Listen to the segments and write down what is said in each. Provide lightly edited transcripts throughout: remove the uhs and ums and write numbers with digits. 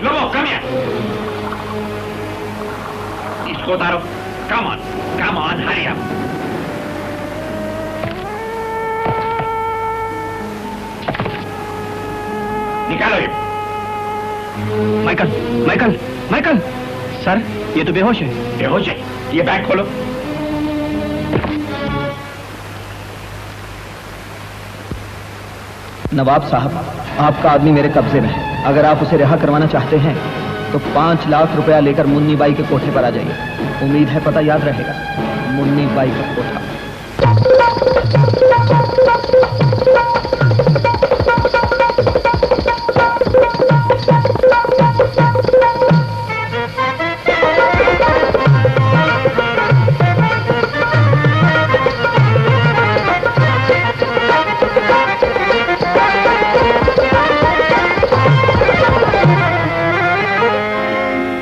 लोगों कम here. इसको उतारो. Come on, hurry up. निकालो ये. माइकल, सर, ये तो बेहोश है. बेहोश है? ये बैग खोलो. नवाब साहब, आपका आदमी मेरे कब्जे में है. अगर आप उसे रिहा करवाना चाहते हैं तो 5 लाख रुपया लेकर मुन्नी बाई के कोठे पर आ जाइए. उम्मीद है पता याद रहेगा. मुन्नी बाई का कोठा.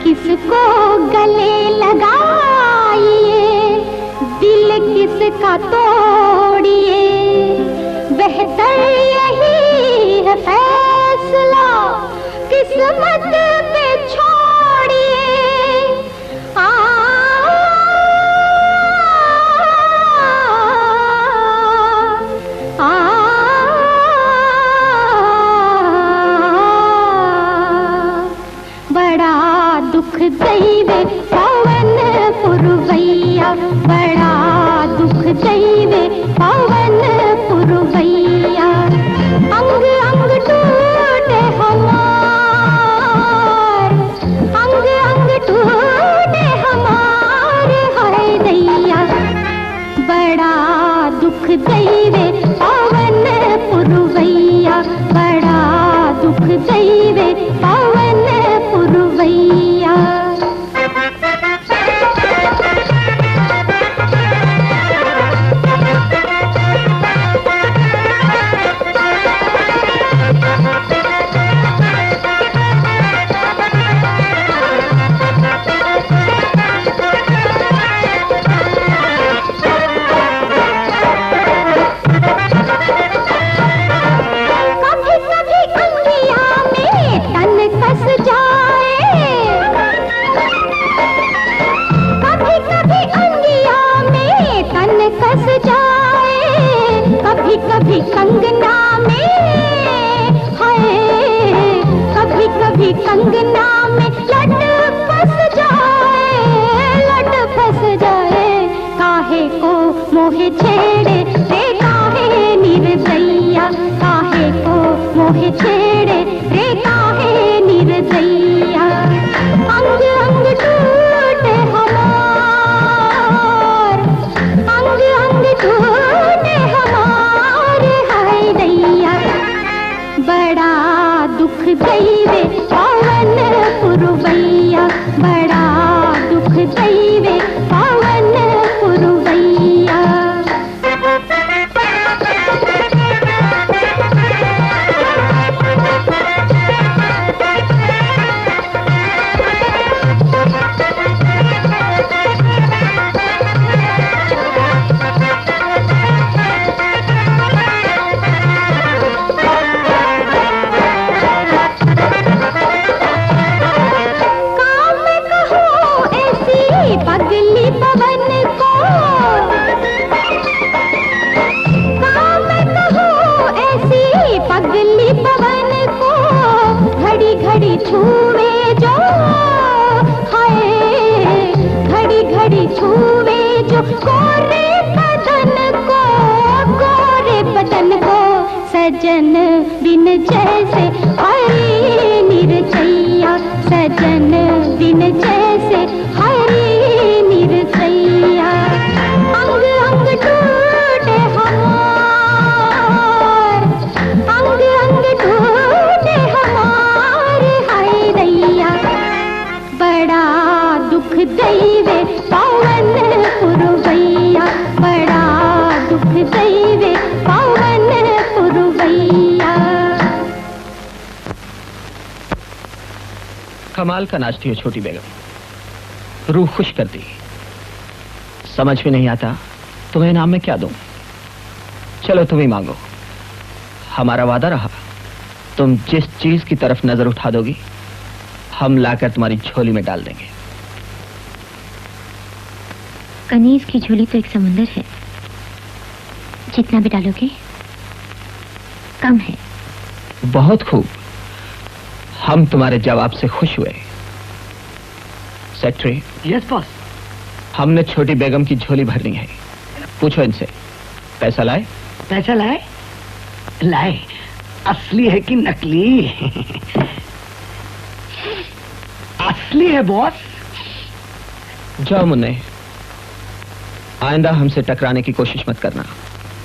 किसको गले लगाइए, दिल किसका तोड़िए, बेहतर यही है फैसला किस्मत पे छोड़िए. बड़ा दुख दैवे पवन पुरवैया, बड़ा दुख दैवे पवन पुरवैया. अंग अंग टूटे हमार, अंग अंग टूटे हमार, हाय दैया. बड़ा दुख दैवे पवन पुरवैया, बड़ा दुख दैवे पवन पुरवैया. कभी कंगना में हाय, कभी कभी कंगना में लट फंस जाए, काहे को मोहे छेड़े रे काहे निर्दय्या, काहे को मोहे छेड़े रे काहे निर्दय्या. अंग अंग टूटे हमार, अंग अंग टूटे हमार, हाय दैया. बड़ा दुख दैवे पवन पुरवैया, बड़ा दुख दैवे पवन पुरवैया. पगली पवन को काम कहो, ऐसी पगली पवन को घड़ी घड़ी छूवे जो, हाय घड़ी घड़ी छूवे जो गोरे बदन को, सजन बिन जैसे हरी निर्जैया, सजन बिन जैसे हरी निर्जैया. अंग अंग टूटे हमार, अंग अंग टूटे हमार, हाय दैया. बड़ा दुख दैवे पवन पुरवैया, बड़ा दुख दैवे पवन पुरवैया. कमाल का नाचती हो छोटी बेगम, रूह खुश कर दी. समझ में नहीं आता तुम्हें इनाम में क्या दूं. चलो तुम ही मांगो. हमारा वादा रहा, तुम जिस चीज की तरफ नजर उठा दोगी हम लाकर तुम्हारी झोली में डाल देंगे। कनीज की झोली तो एक समुंदर है, जितना भी डालोगे कम है। बहुत खूब, हम तुम्हारे जवाब से खुश हुए। सेक्रेटरी। Yes boss. हमने छोटी बेगम की झोली भरनी है, पूछो इनसे। पैसा लाए? पैसा लाए? लाए। असली है कि नकली? असली है बॉस। जाओ मुन्ने, आइंदा हमसे टकराने की कोशिश मत करना,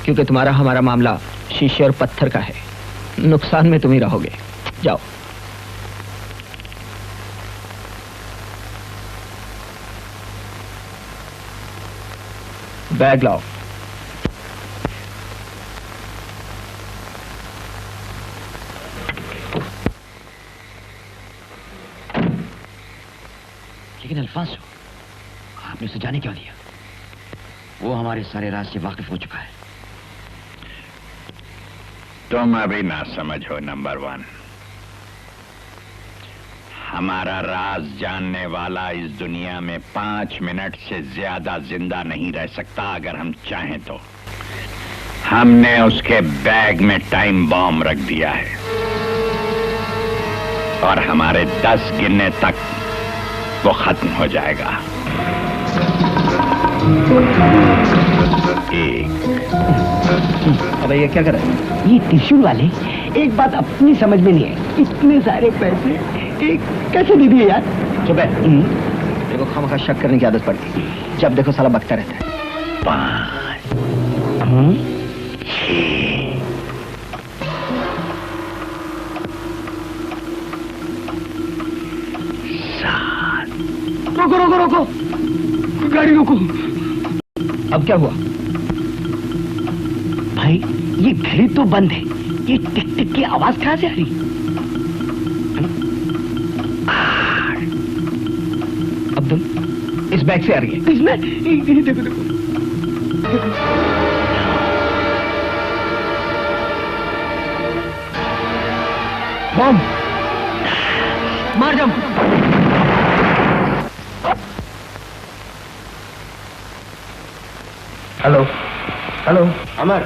क्योंकि तुम्हारा हमारा मामला शीशे और पत्थर का है। नुकसान में तुम ही रहोगे। जाओ। बैग लाओ। लेकिन अल्फांसो, आपने उसे जाने क्यों दिया? वो हमारे सारे राज से वाकिफ हो चुका है। तुम अभी ना समझो नंबर 1। हमारा राज जानने वाला इस दुनिया में 5 मिनट से ज्यादा जिंदा नहीं रह सकता अगर हम चाहें तो। हमने उसके बैग में टाइम बॉम्ब रख दिया है और हमारे 10 गिनने तक वो खत्म हो जाएगा। 1। अबे ये क्या कर रहा है? ये त्रिशूल वाले एक बात अपनी समझ में नहीं है, इतने सारे पैसे एक कैसे दे दिए यार? सुबह देखो खामखा शक करने की आदत पड़ गई, जब देखो साला बकता रहता है। 5, 6। रोको रोको रोको, गाड़ी रोको। अब क्या हुआ? भाई ये घड़ी तो बंद है, ये टिक टिक की आवाज कहां से आ रही? अब्दुल, इस बैग से आ रही है। इसमें देखो देखो। बम मार जम। Hello hello Amar,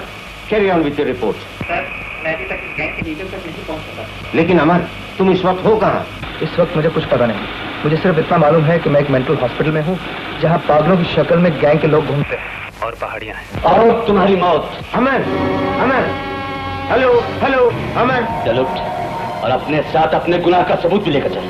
carry on with your report. Sir, मैं अभी तक गैंग के लीडर तक नहीं पहुंच सका। लेकिन अमर, तुम इस वक्त हो कहाँ? इस वक्त मुझे कुछ पता नहीं, मुझे सिर्फ इतना मालूम है कि मैं एक मेंटल हॉस्पिटल में हूँ, जहाँ पागलों की शक्ल में गैंग के लोग घूमते हैं और पहाड़ियाँ हैं। और तुम्हारी मौत। अमर, अमर, हेलो हेलो अमर, चलो और अपने साथ अपने गुनाह का सबूत भी लेकर चल।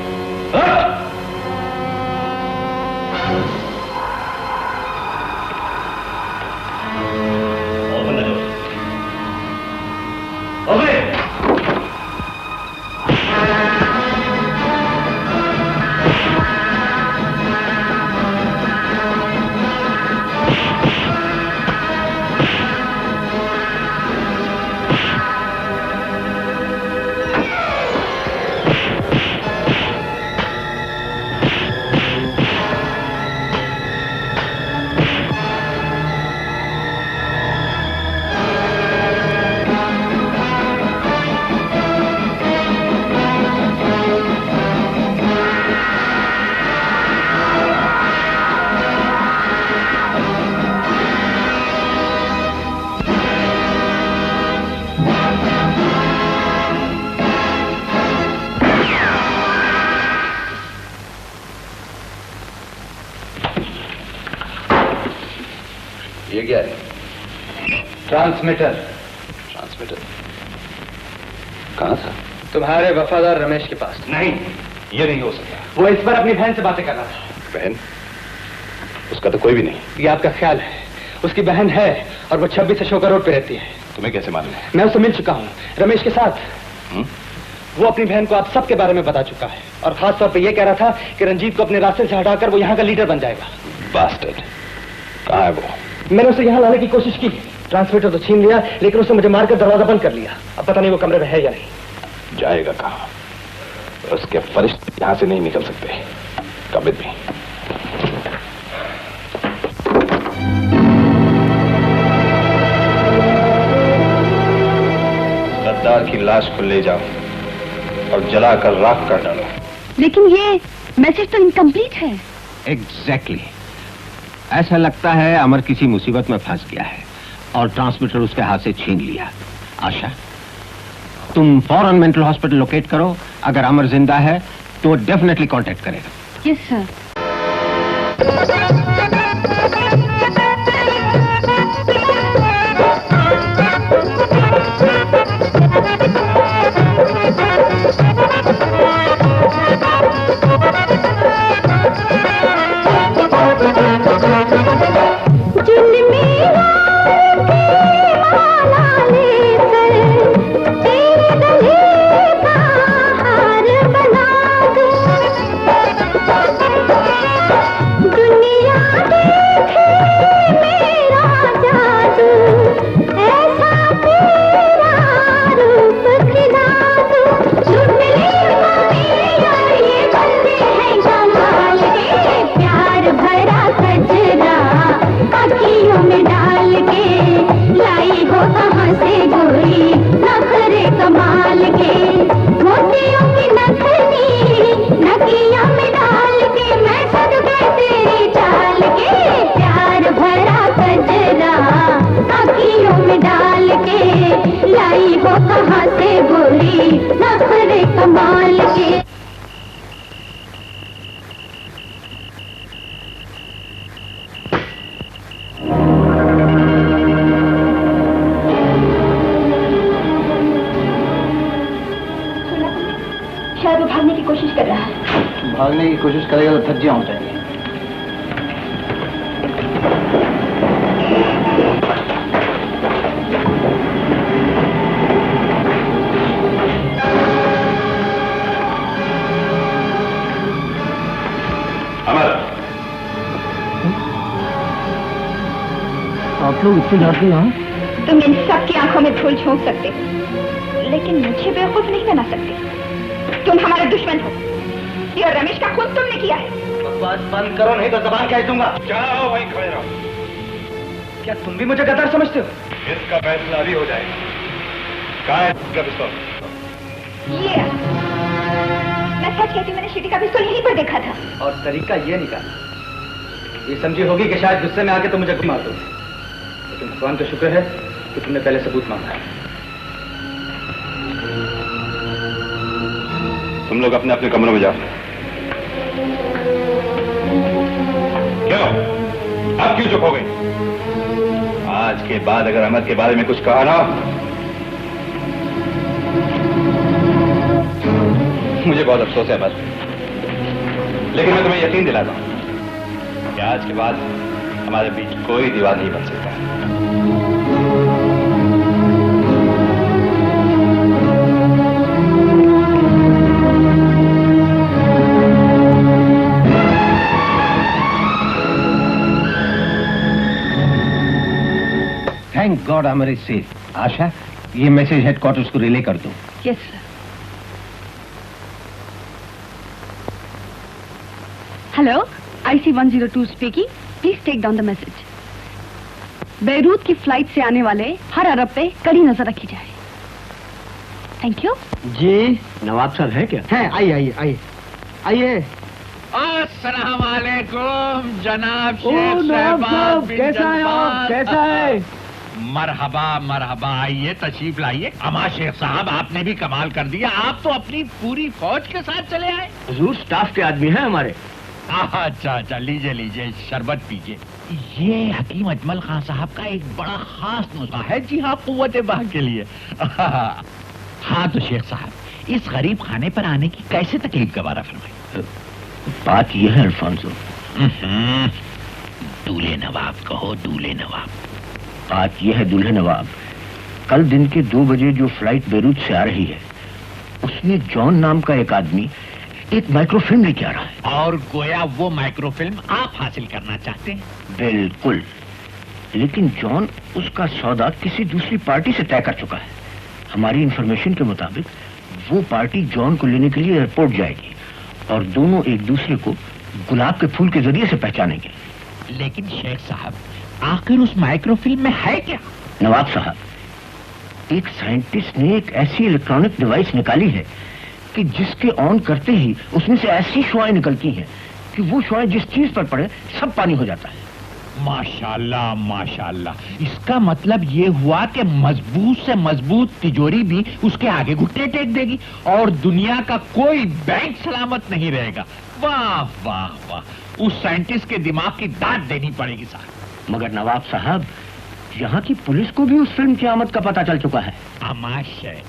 ये क्या है? ट्रांसमीटर। ट्रांसमीटर कहाँ था? तुम्हारे वफादार रमेश के पास। नहीं, ये नहीं हो सकता। वो इस पर अपनी बहन से बातें कर रहा था। बहन? उसका तो कोई भी नहीं। ये आपका ख्याल है, उसकी बहन है और वो 26 अशोका रोड पे रहती है। तुम्हें कैसे मालूम है? मैं उससे मिल चुका हूँ, रमेश के साथ। वो अपनी बहन को आप सबके बारे में बता चुका है और खास तौर पे ये कह रहा था कि रंजीत को अपने रास्ते से हटाकर वो यहाँ का लीडर बन जाएगा। बास्टर्ड। कहाँ है वो? मैंने उसे यहाँ लाने की कोशिश की, ट्रांसमीटर तो छीन लिया, लेकिन उसने मुझे मारकर दरवाजा बंद कर लिया। अब पता नहीं वो कमरे में है या नहीं। जाएगा कहाँ? उसके फरिश्ते यहाँ से नहीं निकल सकते कभी भी। गद्दार की लाश को ले जाओ और जलाकर राख कर डालो। लेकिन ये मैसेज तो इनकम्प्लीट है। एग्जैक्टली ऐसा लगता है अमर किसी मुसीबत में फंस गया है और ट्रांसमीटर उसके हाथ से छीन लिया। आशा, तुम फौरन मेंटल हॉस्पिटल लोकेट करो। अगर अमर जिंदा है तो डेफिनेटली कांटेक्ट करेगा। Yes sir. शायद वो भागने की कोशिश कर रहा है। भागने की कोशिश करेगा तो धज्जियां हो जाएंगी। आप लोग इतने जाते हैं? तुम इन सब की आंखों में धूल झोंक सकते हो, लेकिन मुझे बेवकूफ नहीं बना सकते। तुम हमारे दुश्मन हो। ये रमेश का खून तुमने किया है। बकवास बंद करो, नहीं तो जबान कह दूंगा। जाओ वहीं खड़े रहो। क्या तुम भी मुझे गद्दार समझते हो? इसका फैसला अभी हो जाएगा। कहाँ है इसका पिस्तौल? ये मैं सच कहती हूँ, मैंने शिटी का पिस्तौल यहीं पर देखा था। और तरीका ये निकाला, ये समझी होगी कि शायद गुस्से में आके तुम मुझे मार दो, लेकिन भगवान का शुक्र है कि तुमने पहले सबूत मांगा है। तुम लोग अपने अपने कमरों में जाओ। क्यों? अब क्यों चुप हो गई? आज के बाद अगर अमर के बारे में कुछ कहा ना, मुझे बहुत अफसोस है अमर, लेकिन मैं तुम्हें यकीन दिलाता हूं कि आज के बाद हमारे बीच कोई दीवार नहीं बन सकता। Thank God Amar is safe. Asha, ये मैसेज हेडक्वार्टर्स को रिले कर दो। Yes sir. हेलो, IC 102 स्पीकिंग। Please take down the message. Beirut की फ्लाइट से आने वाले हर अरब पे कड़ी नजर रखी जाए। Thank you. जी, नवाब साहब है क्या? है, आइए आइए आइए आइए। अस्सलाम वालेकुम जनाब ओ शेख नवाब साहब, बिन कैसा है आप? जलबाज। कैसा है? मरहबा मरहबा, आइए तशरीफ लाइए। अमा शेख साहब, आपने भी कमाल कर दिया। आप तो अपनी पूरी फौज के साथ चले आए। हुजूर स्टाफ के आदमी हैं हमारे। अच्छा अच्छा, लीजिए लीजिए, शरबत पीजिए। ये हकीम अजमल खान साहब का एक बड़ा खास नुस्खा है। जी हाँ, कुव्वत बाह के लिए। हाँ तो शेख साहब, इस गरीब खाने पर आने की कैसे तकलीफ गवारा फरमाई? बात यह है अल्फांसो, दूल्हे नवाब कहो, दूल्हे नवाब। बात यह है दूल्हे नवाब, कल दिन के 2 बजे जो फ्लाइट बेरूत से आ रही है, उसमें जॉन नाम का एक आदमी एक माइक्रोफिल्म लेके आ रहा है। और गोया वो माइक्रोफिल्म आप हासिल करना चाहते हैं? बिल्कुल, लेकिन जॉन उसका सौदा किसी दूसरी पार्टी से तय कर चुका है। हमारी इंफॉर्मेशन के मुताबिक वो पार्टी जॉन को लेने के लिए एयरपोर्ट जाएगी और दोनों एक दूसरे को गुलाब के फूल के जरिए से पहचानेंगे। लेकिन शेख साहब, आखिर उस माइक्रोफिल्म में है क्या? नवाब साहब, एक साइंटिस्ट ने एक ऐसी इलेक्ट्रॉनिक डिवाइस निकाली है कि जिसके ऑन करते ही उसमें से ऐसी शुआएं निकलती हैं कि वो शुआएं जिस चीज पर पड़े सब पानी हो जाता है। माशाल्लाह माशाल्लाह। इसका मतलब ये हुआ कि मजबूत से मजबूत तिजोरी भी उसके आगे घुटने टेक देगी और दुनिया का कोई बैंक सलामत नहीं रहेगा। वाह वाह वाह, उस साइंटिस्ट के दिमाग की दाद देनी पड़ेगी साहब। मगर नवाब साहब, यहाँ की पुलिस को भी उस फिल्म की आमद का पता चल चुका है। आमाशय,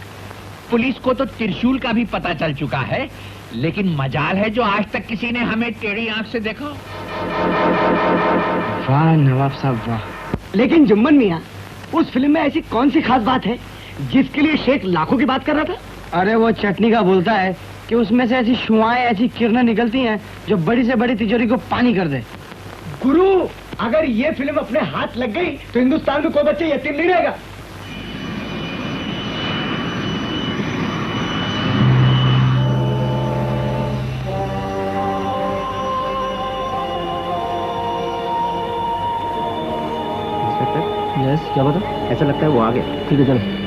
पुलिस को तो त्रिशूल का भी पता चल चुका है, लेकिन मजाल है जो आज तक किसी ने हमें टेढ़ी आंख से देखा। वाह नवाब साहब वाह। लेकिन जुम्मन मियाँ, उस फिल्म में ऐसी कौन सी खास बात है जिसके लिए शेख लाखों की बात कर रहा था? अरे वो चटनी का बोलता है कि उसमें से ऐसी शुआएं, ऐसी किरणें निकलती हैं जो बड़ी से बड़ी तिजोरी को पानी कर दे। गुरु, अगर ये फिल्म अपने हाथ लग गई तो हिंदुस्तान में कोई बच्चा यतीम नहीं रहेगा। यस, क्या बता? ऐसा लगता है वो आ गया। ठीक है चलो।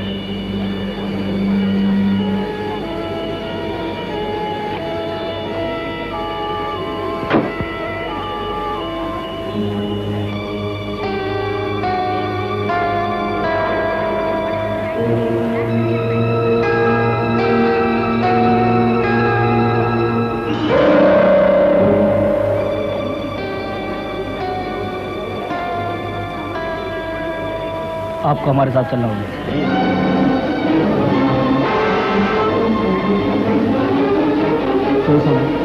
आपको हमारे साथ चलना होगा। तो सब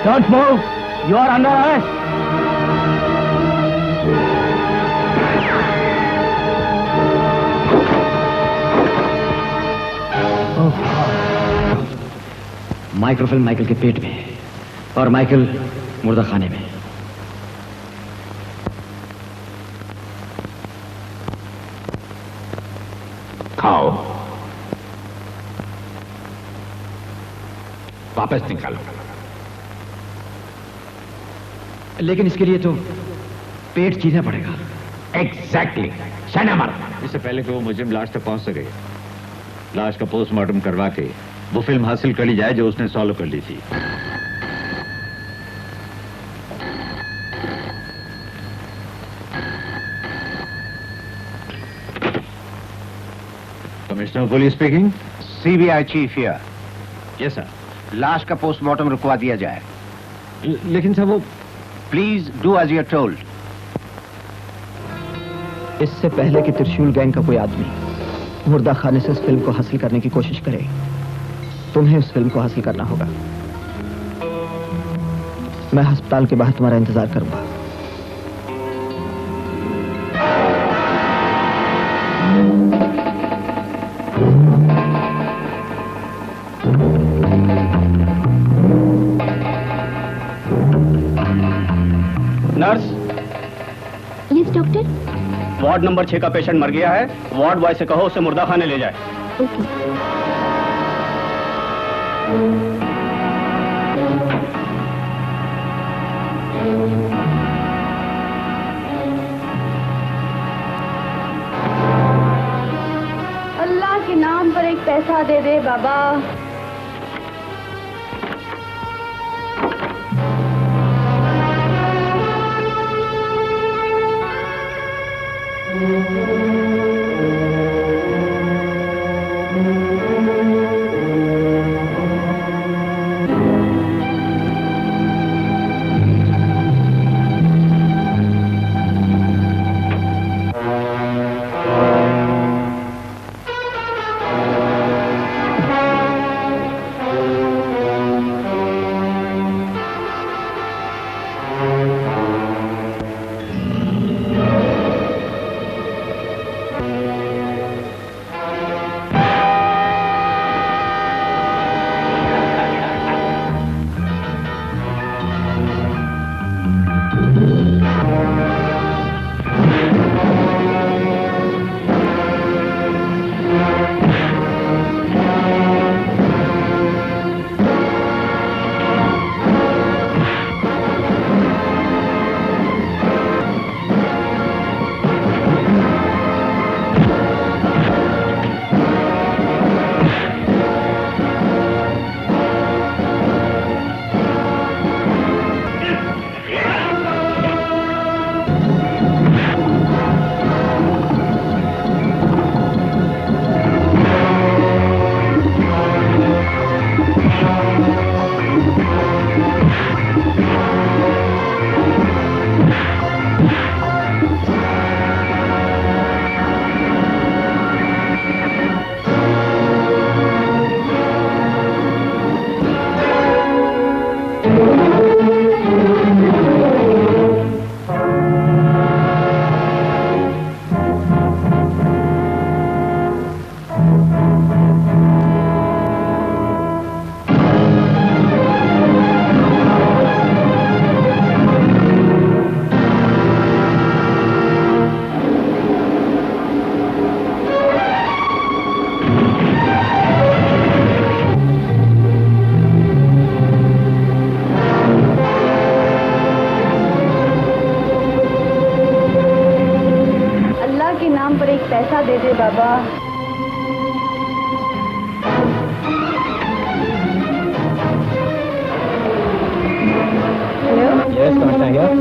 Don't move! You are under arrest! Microfilm Michael के पेट में और माइकल मुर्दा खाने में। खाओ, वापस निकालो। लेकिन इसके लिए तो पेट चीरना पड़ेगा। एग्जैक्टली, शना मार। इससे पहले कि वो मुजरिम लाश तक पहुंच सके, लाश का पोस्टमार्टम करवा के वो फिल्म हासिल कर ली जाए जो उसने सॉल्व कर ली थी। Commissioner police speaking. CBI chief here. Yes sir. लाश का पोस्टमार्टम रुकवा दिया जाए। लेकिन सर वो please do as you are told. इससे पहले कि त्रिशूल गैंग का कोई आदमी मुर्दा खाने से इस फिल्म को हासिल करने की कोशिश करे, तुम्हें उस फिल्म को हासिल करना होगा। मैं अस्पताल के बाहर तुम्हारा इंतजार करूंगा। Nurse. Yes doctor. Ward number 6 का पेशेंट मर गया है। वार्ड बॉय से कहो उसे मुर्दा खाने ले जाए। ओके। अल्लाह के नाम पर एक पैसा दे दे बाबा। पैसा दे दे बाबा। हेलो,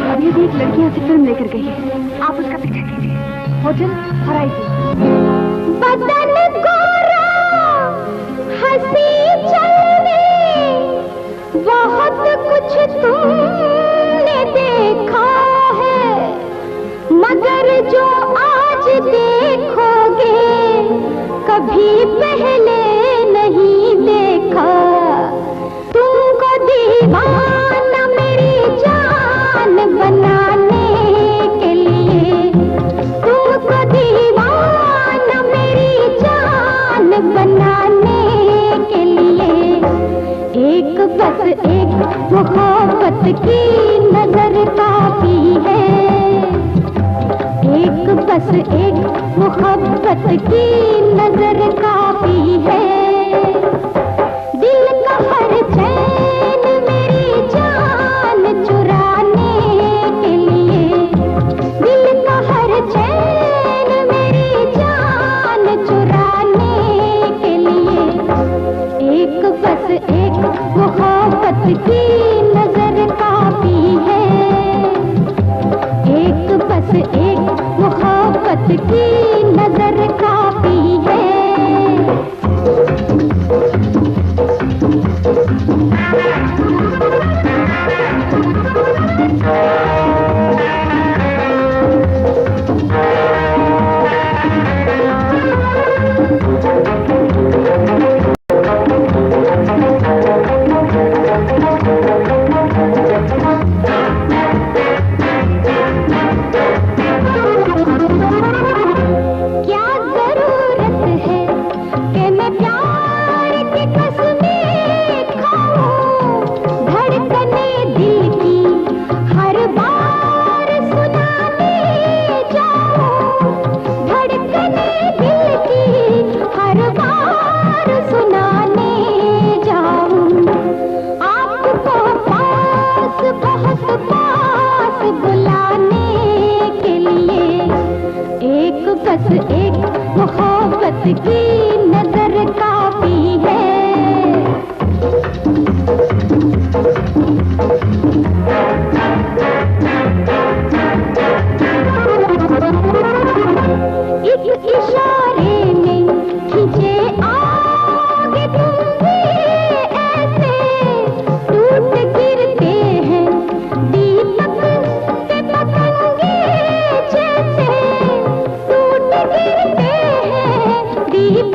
अभी भी एक लड़की यहाँ से फिल्म लेकर गई है, आप उसका पीछा कीजिए। होटल हराइती। बदन गोरा हंसी चलने बहुत कुछ तुमने देखा है, मगर जो आज देखोगे कभी पहले नहीं देखा। तुमको दीवाना मेरी जान बनाने के लिए, तुमको दीवाना मेरी जान बनाने के लिए एक बस एक मोहब्बत की नजर काफी है, एक बस एक मोहब्बत की नजर काफी है। दिल का हर चैन मेरी जान चुराने के लिए, दिल का हर चैन मेरी जान चुराने के लिए एक बस एक मोहब्बत की नजर काफी है, एक बस एक मोहब्बत की नजर काफी है। बस एक मोहब्बत की नजर काफी है। एक इशारे में खींचे आगे तुम भी ऐसे टूट गिरते हैं दीपक से पतंगे जैसे, टूट गिरते हैं दीपक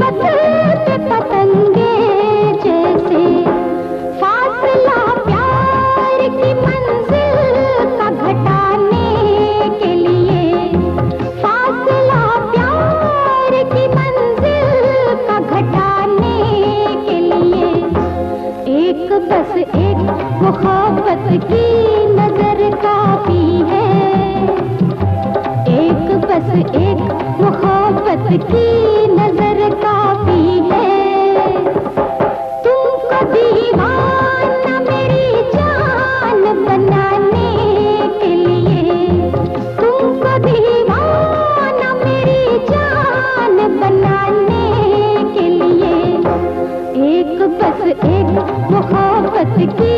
एक मोहब्बत की नजर काफी है। तुमको दीवाना मेरी जान बनाने के लिए, तुमको दीवाना मेरी जान बनाने के लिए, एक बस एक मोहब्बत की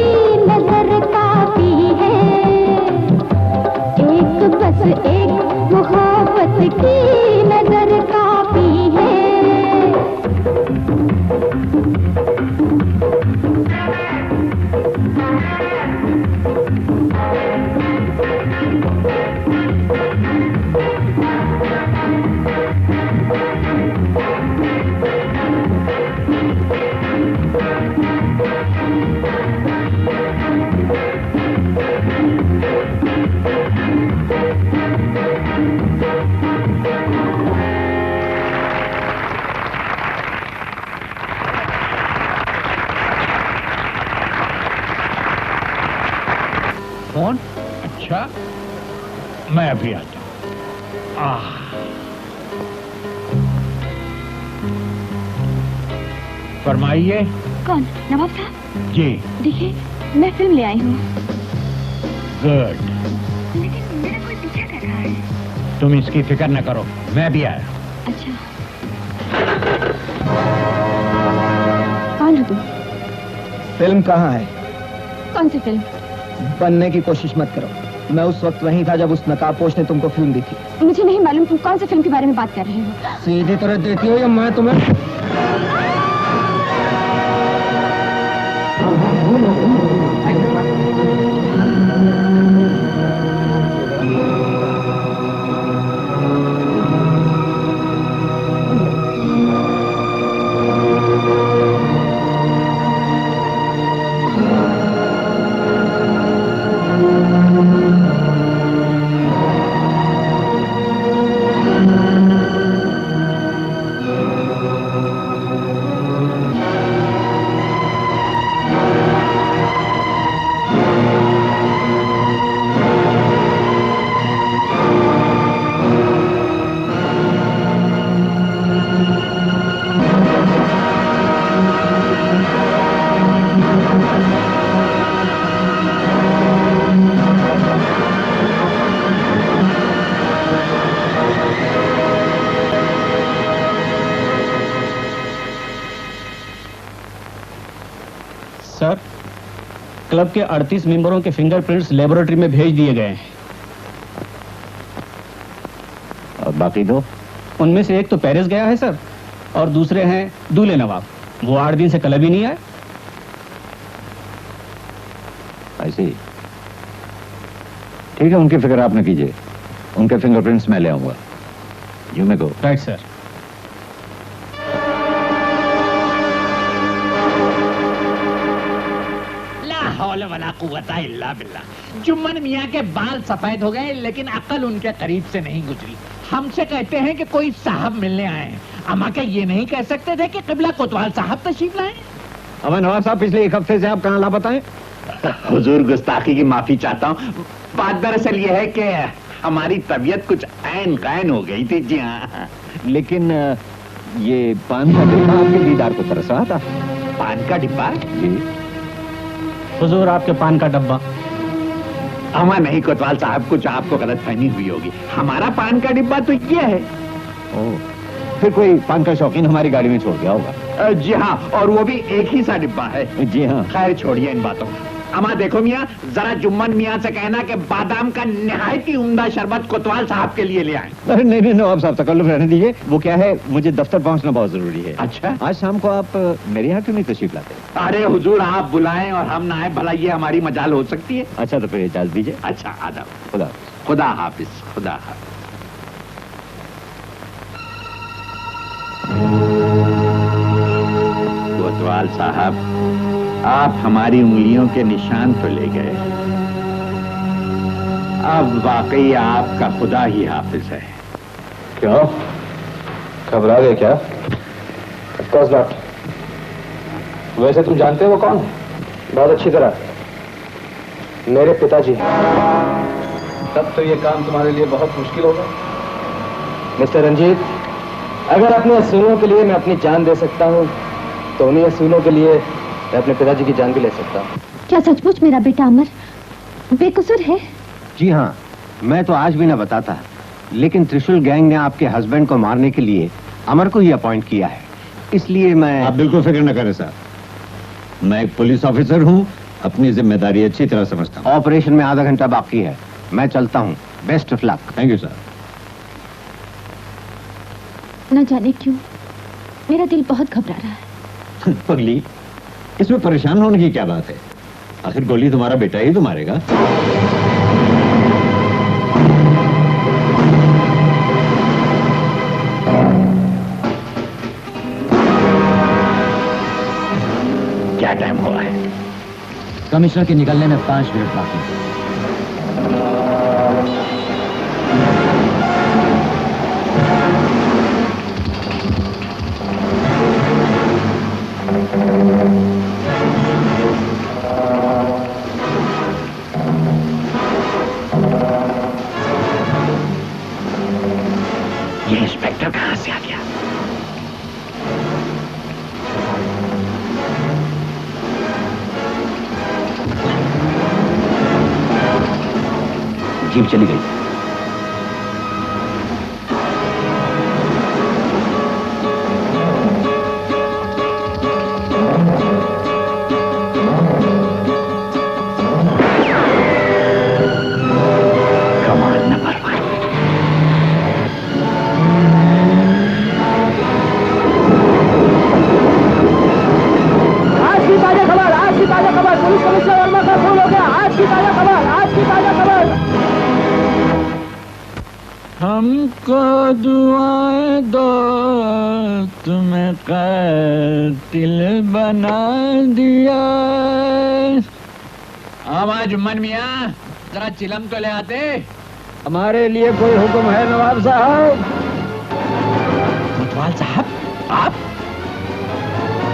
नजर काफी है। एक बस एक मोहब्बत की नजर काफी है। कौन? अच्छा, मैं अभी आता हूं। फरमाइए। कौन? नवाब साहब? जी। देखिए, मैं फिल्म ले आई हूँ। गुड। लेकिन मेरा कोई पीछा कर रहा है। तुम इसकी फिक्र न करो, मैं भी आया। अच्छा। कौन हो तुम? फिल्म कहाँ है? कौन सी फिल्म? बनने की कोशिश मत करो। मैं उस वक्त वहीं था जब उस नकाबपोश ने तुमको फिल्म दी थी। मुझे नहीं मालूम तुम कौन सी फिल्म के बारे में बात कर रहे हो। सीधी तरह देखी हो या मैं तुम्हें? सर, क्लब के 38 मेंबरों के फिंगरप्रिंट्स लेबोरेटरी में भेज दिए गए हैं। और बाकी दो? उनमें से एक तो पेरिस गया है सर, और दूसरे हैं दूल्हे नवाब। वो 8 दिन से क्लब ही नहीं आए। ऐसे ही ठीक है, उनकी फिक्र आप न कीजिए, उनके फिंगरप्रिंट्स मैं ले आऊंगा। You may go. Right sir. वला कुव्वता इल्ला बिल्लाह। जुम्मन मियाँ के बाल सफेद हो गए लेकिन अक्ल उनके करीब से नहीं गुजरी। हमसे कहते हैं कि कोई साहब मिलने आए हैं। अमा क्या ये नहीं कह सकते थे कि किबला कोतवाल साहब तशरीफ लाए? अमन नवाब साहब, पिछले 1 हफ्ते से आप कहाँ लापता हैं? हुजूर, गुस्ताखी की माफी चाहता हूँ। बात दरअसल ये है कि हमारी तबीयत कुछ ऐन कैन हो गई थी। जी हाँ। लेकिन ये पान का डिब्बा आपके दीदार को तरस रहा था। पान का डिब्बा? जी हुजूर, आपके पान का डब्बा। अमा नहीं कोतवाल साहब, कुछ आपको गलतफहमी हुई होगी। हमारा पान का डिब्बा तो ये है। ओह, फिर कोई पान का शौकीन हमारी गाड़ी में छोड़ गया होगा। जी हाँ, और वो भी एक ही सा डिब्बा है। जी हाँ। खैर छोड़िए इन बातों। अमा देखो मियाँ, जरा जुम्मन मियाँ से कहना कि बादाम का निहायत ही उम्दा शरबत कोतवाल साहब के लिए ले आए। अरे नहीं नहीं नवाब साहब, तकल्लुफ रहने दीजिए। वो क्या है, मुझे दफ्तर पहुंचना बहुत जरूरी है। अच्छा, आज शाम को आप मेरे यहाँ क्यों नहीं तशरीफ लाते? अरे हुजूर, आप बुलाएं और हम ना आए, भला ये हमारी मजाल हो सकती है? अच्छा, तो फिर इजाजत दीजिए। अच्छा, आदाब। खुदा खुदा हाफिज। खुदा हाफिज। कोतवाल साहब, आप हमारी उंगलियों के निशान तो ले गए, अब वाकई आपका खुदा ही हाफिज है। क्यों, घबरा गए क्या? Of course not. वैसे तुम जानते हो वो कौन है? बहुत अच्छी तरह, मेरे पिताजी। तब तो ये काम तुम्हारे लिए बहुत मुश्किल होगा। मिस्टर रंजीत, अगर अपने असूलों के लिए मैं अपनी जान दे सकता हूँ तो उन्हीं असूलों के लिए मैं अपने पिताजी की जान भी ले सकता हूँ। क्या सचमुच मेरा बेटा अमर बेकसूर है? जी हाँ, मैं तो आज भी ना बताता, लेकिन त्रिशूल गैंग ने आपके हस्बैंड को मारने के लिए अमर को ही अपॉइंट किया है, इसलिए मैं... आप बिल्कुल फिक्र न करें साहब, मैं एक पुलिस ऑफिसर हूँ, अपनी जिम्मेदारी अच्छी तरह समझता हूँ। ऑपरेशन में आधा घंटा बाकी है, मैं चलता हूँ। Best of luck. Thank you sir. न जाने क्यों मेरा दिल बहुत घबरा रहा है। पगली, इसमें परेशान होने की क्या बात है? आखिर गोली तुम्हारा बेटा ही तो मारेगा। क्या टाइम हुआ है? कमिश्नर के निकलने में 5 मिनट बाकी है। ये इंस्पेक्टर कहां से आ गया? जीप चली गई। हमको दुआएं दो, तुम्हें कातिल बना दिया। आवाज मन मियाँ, जरा चिलम तो ले आते। हमारे लिए कोई हुक्म है नवाब साहब? कोतवाल साहब, आप?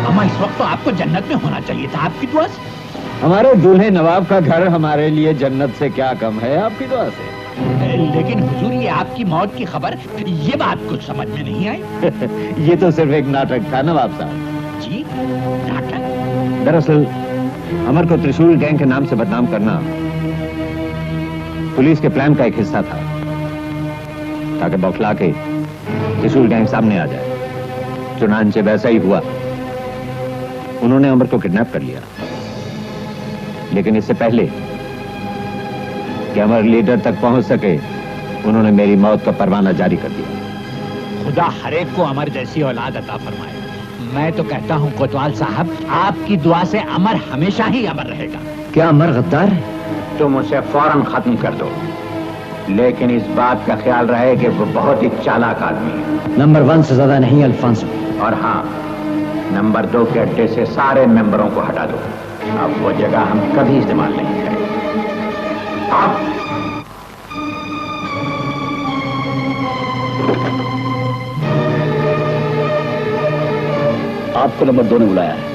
अम्मा इस वक्त तो आपको जन्नत में होना चाहिए था, आपकी दुआ से। हमारे दूल्हे नवाब का घर हमारे लिए जन्नत से क्या कम है आपकी दुआ से। लेकिन हुजूर, ये आपकी मौत की खबर, ये बात कुछ समझ में नहीं आई। ये तो सिर्फ एक नाटक था नवाब साहब। जी, नाटक? दरअसल अमर को त्रिशूल गैंग के नाम से बदनाम करना पुलिस के प्लान का एक हिस्सा था, ताकि बौखला के त्रिशूल गैंग सामने आ जाए। चुनांचे वैसा ही हुआ, उन्होंने अमर को किडनैप कर लिया, लेकिन इससे पहले कि अमर लीडर तक पहुंच सके, उन्होंने मेरी मौत का परवाना जारी कर दिया। खुदा हरेक को अमर जैसी औलाद अता फरमाए। मैं तो कहता हूँ कोतवाल साहब, आपकी दुआ से अमर हमेशा ही अमर रहेगा। क्या अमर गद्दार है? तुम उसे फौरन खत्म कर दो, लेकिन इस बात का ख्याल रहे कि वो बहुत ही चालाक आदमी है। नंबर 1 से ज्यादा नहीं अल्फांसो। और हाँ, नंबर 2 के अड्डे से सारे मेंबरों को हटा दो। अब वो जगह हम कभी इस्तेमाल नहीं करेंगे। अब आपको नंबर 2 ने बुलाया है।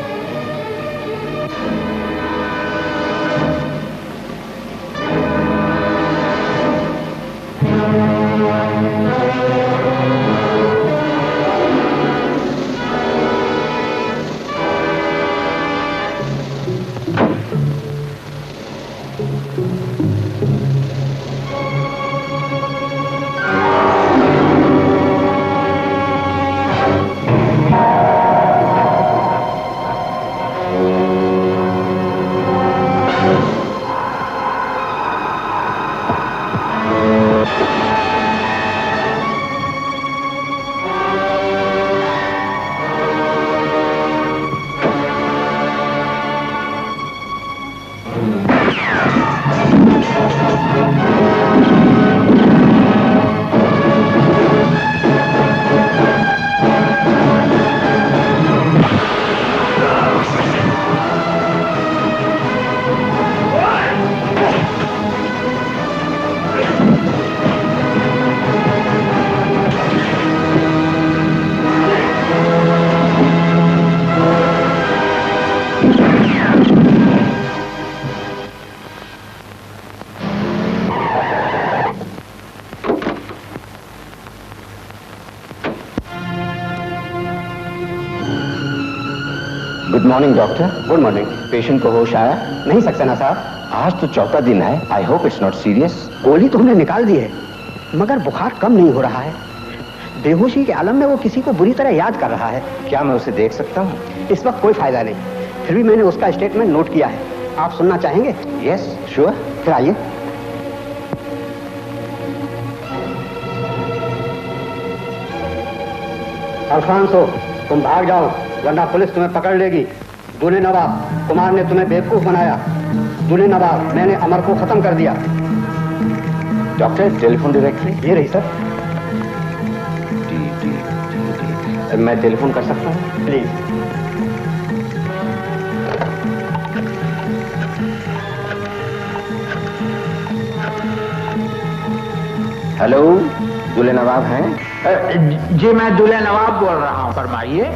Morning doctor. Good morning. Patient को होश आया? नहीं सक्सेना साहब, आज तो चौथा दिन है। I hope it's not serious. गोली तो हमने निकाल दी है, मगर बुखार कम नहीं हो रहा है। बेहोशी के आलम में वो किसी को बुरी तरह याद कर रहा है। क्या मैं उसे देख सकता हूँ? इस वक्त कोई फायदा नहीं, फिर भी मैंने उसका स्टेटमेंट नोट किया है। आप सुनना चाहेंगे? Yes sure. फिर आइए। अल्फांसो, तुम भाग जाओ वरना पुलिस तुम्हें पकड़ लेगी। दूल्हे नवाब, कुमार ने तुम्हें बेवकूफ बनाया। दूल्हे नवाब, मैंने अमर को खत्म कर दिया। डॉक्टर टेलीफोन डायरेक्टरी ये रही सर। मैं टेलीफोन कर सकता हूँ प्लीज? हेलो, दूल्हे नवाब हैं? जी मैं दूल्हे नवाब बोल रहा हूँ, फरमाइए।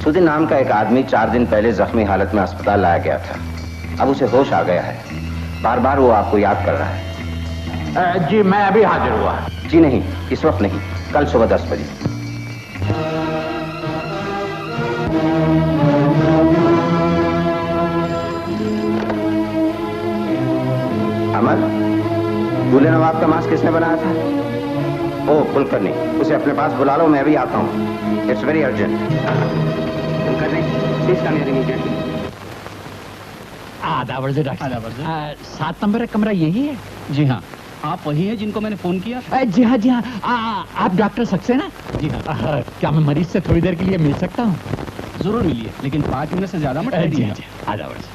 सुधीर नाम का एक आदमी 4 दिन पहले जख्मी हालत में अस्पताल लाया गया था। अब उसे होश आ गया है। बार बार वो आपको याद कर रहा है। जी मैं अभी हाजिर हुआ। जी नहीं, इस वक्त नहीं, कल सुबह 10 बजे। अमर, दूल्हे नवाब का मास्क किसने बनाया था? ओ कुलकर्णी, उसे अपने पास बुला लो, मैं अभी आता हूँ। It's very urgent. Kulkarni, please come here immediately. आधा से डॉक्टर 7 नंबर का कमरा यही है? जी हाँ, आप वही हैं जिनको मैंने फोन किया? जी हाँ जी हाँ। आप डॉक्टर सक्सेना? जी हाँ। क्या मैं मरीज से थोड़ी देर के लिए मिल सकता हूँ? जरूर मिलिए, लेकिन 5 मिनट से ज्यादा मत ठहरिए। आधा वर्ष।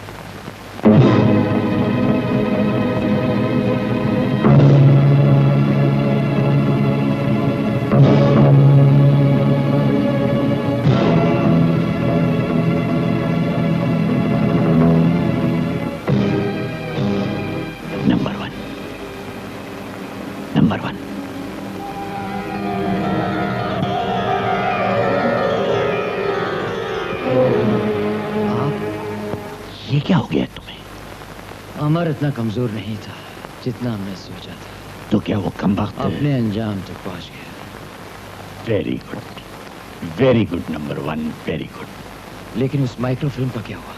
नंबर 1। ये क्या हो गया तुम्हें? अमर इतना कमजोर नहीं था जितना हमने सोचा था। तो क्या वो कमबख्त अपने अंजाम तक पहुंच गया। Very good number 1, very good. लेकिन उस माइक्रोफिल्म का क्या हुआ?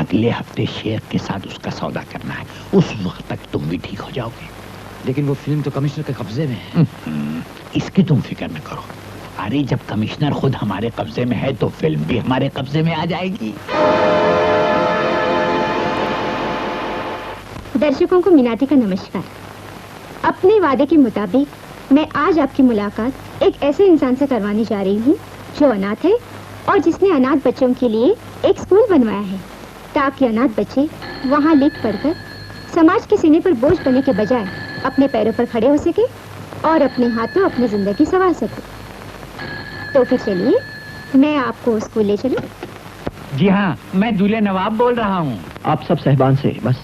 अगले हफ्ते शेख के साथ उसका सौदा करना है, उस वक्त तक तुम भी ठीक हो जाओगे। लेकिन वो फिल्म तो कमिश्नर के कब्जे में है। इसकी तुम फिक्र न करो। अरे जब कमिश्नर खुद हमारे कब्जे में है तो फिल्म भी हमारे कब्जे में आ जाएगी। दर्शकों को मीनाती का नमस्कार। अपने वादे के मुताबिक मैं आज आपकी मुलाकात एक ऐसे इंसान से करवाने जा रही हूँ जो अनाथ है और जिसने अनाथ बच्चों के लिए एक स्कूल बनवाया है, ताकि अनाथ बच्चे वहाँ लिख पढ़कर समाज के सीने पर बोझ बनने के बजाय अपने पैरों पर खड़े हो सके और अपने हाथों अपनी जिंदगी संवार सके। तो फिर चलिए मैं आपको स्कूल ले चलूं। जी हाँ, मैं दूल्हे नवाब बोल रहा हूँ। आप सब साहिबान से बस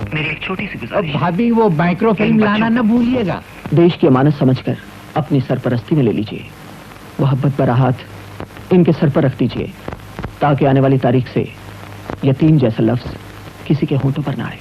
मेरी एक छोटी सी गुजारिश। भाभी वो माइक्रोफिल्म लाना न भूलिएगा। देश की अमानत समझकर अपनी सरपरस्ती में ले लीजिए। मोहब्बत भरा हाथ इनके सर पर रख दीजिए ताकि आने वाली तारीख से यतीम जैसा लफ्ज किसी के होंठों पर ना आए।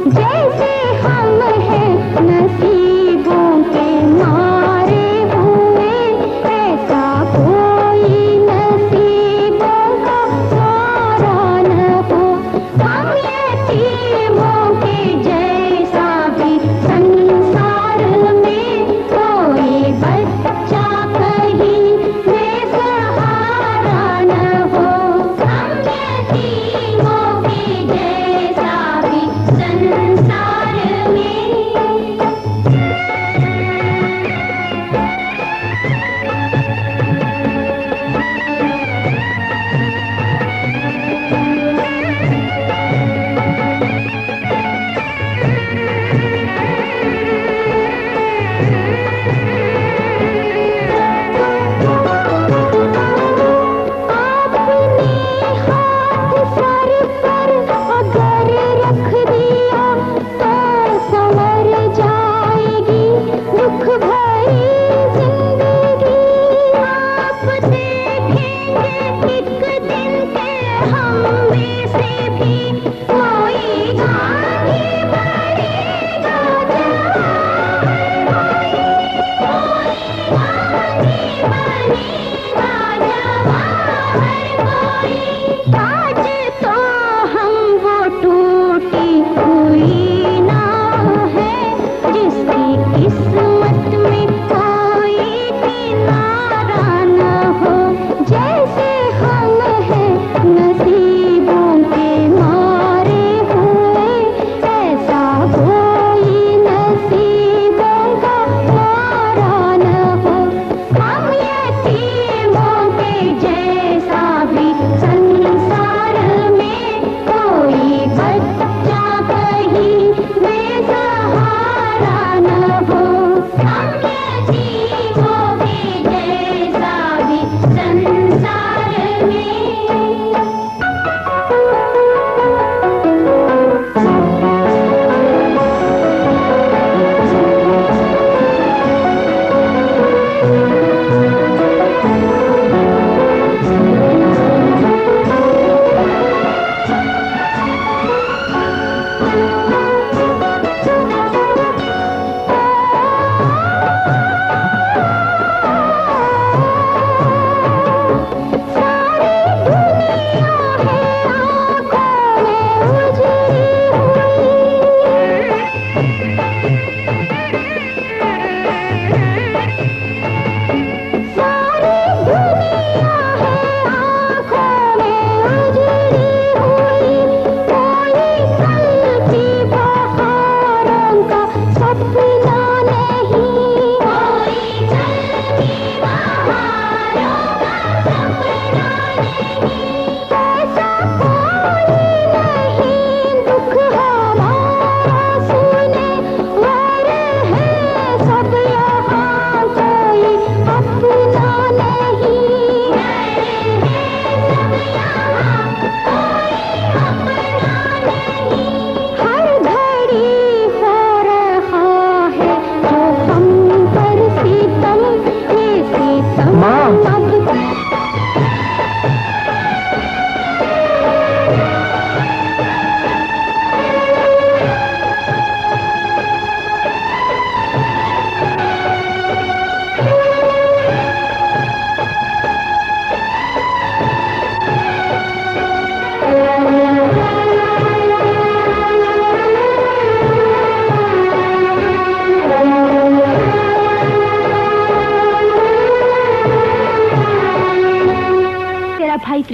जैसे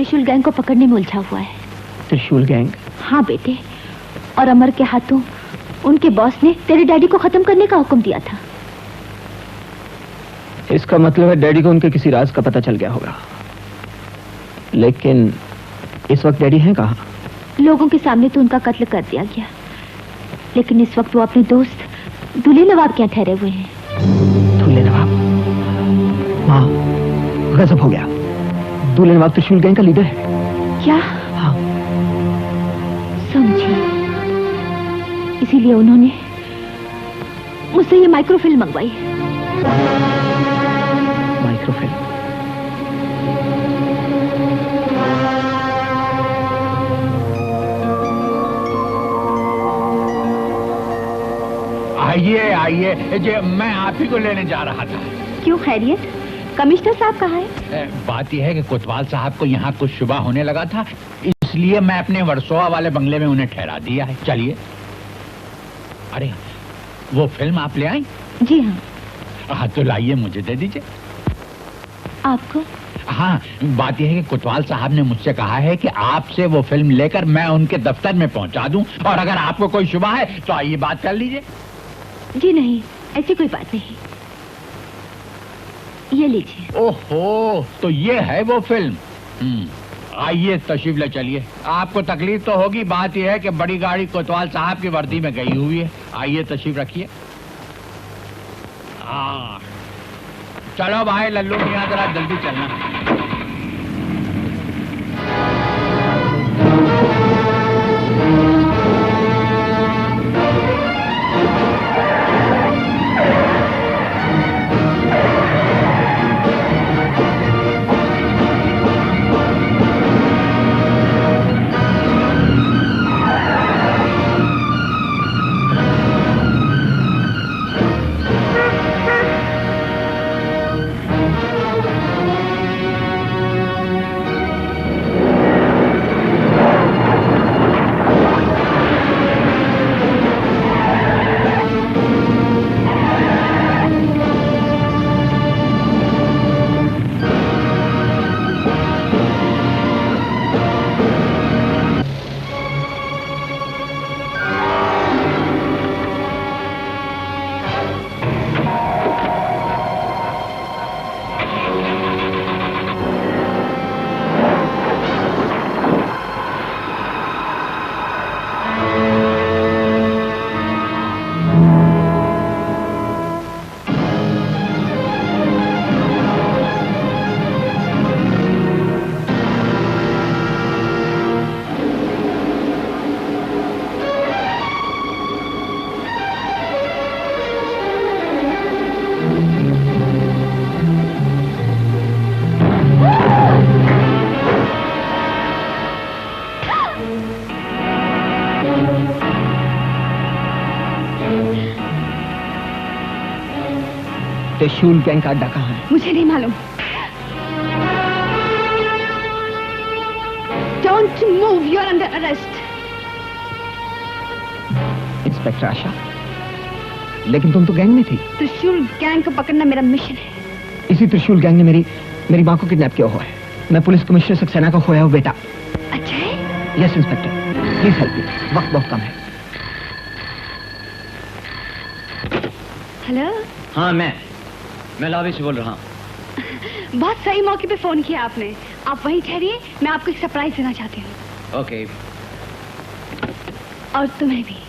त्रिशूल गैंग को पकड़ने में उलझा हुआ है। त्रिशूल गैंग? हाँ बेटे, और अमर के हाथों उनके बॉस ने तेरे डैडी को खत्म करने का हुक्म दिया था। इसका मतलब है डैडी को उनके किसी राज का पता चल गया होगा। लेकिन इस वक्त डैडी हैं कहाँ? लोगों के सामने तो उनका कत्ल कर दिया गया, लेकिन इस वक्त वो अपने दोस्त दूल्हे नवाब के यहाँ ठहरे हुए हैं। दूल्हे नवाब? हाँ, गजब हो गया। दूल्हे नवाब त्रिशूल गैंग का लीडर है। क्या? हाँ। समझी, इसीलिए उन्होंने मुझसे ये माइक्रोफिल्म मंगवाई। माइक्रोफिल्म? आइए आइए, जे मैं आप ही को लेने जा रहा था। क्यों, खैरियत? कमिश्नर साहब कहाँ है? बात यह है कि कोतवाल साहब को यहाँ कुछ शुबा होने लगा था, इसलिए मैं अपने वर्सोवा वाले बंगले में उन्हें ठहरा दिया है। चलिए। अरे वो फिल्म आप ले आई? जी हाँ। हाँ तो लाइए, मुझे दे दीजिए। आपको? हाँ, बात यह है कि कोतवाल साहब ने मुझसे कहा है कि आपसे वो फिल्म लेकर मैं उनके दफ्तर में पहुंचा दूं, और अगर आपको कोई शुबा है तो आइए बात कर लीजिए। जी नहीं, ऐसी कोई बात नहीं। ये लीजिए। ओहो, तो ये है वो फिल्म। आइए तशरीफ ले चलिए। आपको तकलीफ तो होगी, बात यह है कि बड़ी गाड़ी कोतवाल साहब की वर्दी में गई हुई है। आइए तशरीफ रखिए। हाँ चलो भाई लल्लू मियां, जरा जल्दी चलना। त्रिशूल गैंग का अड्डा कहाँ है? मुझे नहीं मालूम। Don't move, you're under arrest. Inspector Asha, लेकिन तुम तो गैंग में थी। त्रिशूल गैंग को पकड़ना मेरा मिशन है। इसी त्रिशूल गैंग ने मेरी माँ को किडनैप किया हुआ है। मैं पुलिस कमिश्नर सक्सेना का खोया हुआ बेटा। अच्छा है? Yes inspector, please help me, वक्त बहुत कम है। हेलो। हाँ मैं लॉबी से बोल रहा हूँ। बहुत सही मौके पे फोन किया आपने। आप वहीं ठहरिए, मैं आपको एक सरप्राइज देना चाहती हूँ। ओके। और तुम्हें भी।